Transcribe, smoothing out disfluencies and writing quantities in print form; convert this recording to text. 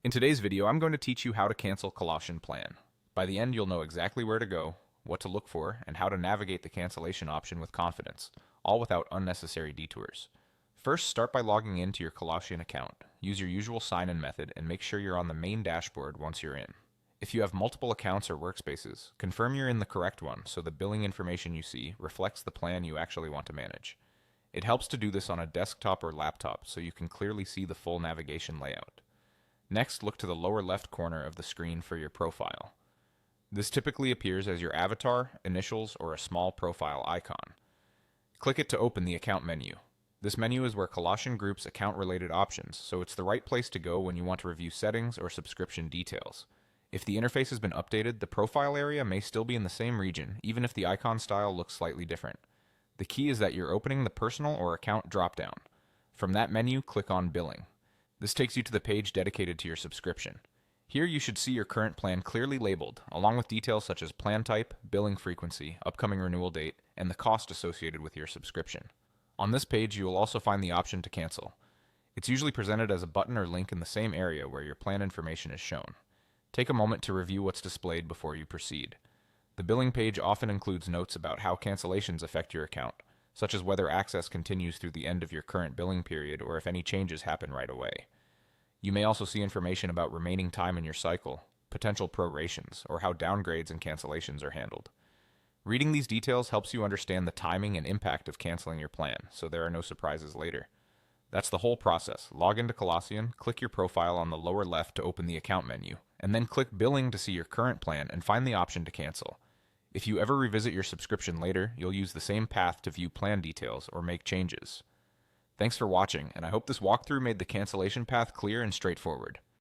In today's video, I'm going to teach you how to cancel Colossyan Plan. By the end, you'll know exactly where to go, what to look for, and how to navigate the cancellation option with confidence, all without unnecessary detours. First, start by logging into your Colossyan account. Use your usual sign-in method and make sure you're on the main dashboard once you're in. If you have multiple accounts or workspaces, confirm you're in the correct one so the billing information you see reflects the plan you actually want to manage. It helps to do this on a desktop or laptop so you can clearly see the full navigation layout. Next, look to the lower left corner of the screen for your profile. This typically appears as your avatar, initials, or a small profile icon. Click it to open the account menu. This menu is where Colossyan groups account-related options, so it's the right place to go when you want to review settings or subscription details. If the interface has been updated, the profile area may still be in the same region, even if the icon style looks slightly different. The key is that you're opening the personal or account dropdown. From that menu, click on Billing. This takes you to the page dedicated to your subscription. Here you should see your current plan clearly labeled, along with details such as plan type, billing frequency, upcoming renewal date, and the cost associated with your subscription. On this page, you will also find the option to cancel. It's usually presented as a button or link in the same area where your plan information is shown. Take a moment to review what's displayed before you proceed. The billing page often includes notes about how cancellations affect your account, such as whether access continues through the end of your current billing period or if any changes happen right away. You may also see information about remaining time in your cycle, potential prorations, or how downgrades and cancellations are handled. Reading these details helps you understand the timing and impact of canceling your plan, so there are no surprises later. That's the whole process. Log into Colossyan, click your profile on the lower left to open the account menu, and then click Billing to see your current plan and find the option to cancel. If you ever revisit your subscription later, you'll use the same path to view plan details or make changes. Thanks for watching, and I hope this walkthrough made the cancellation path clear and straightforward.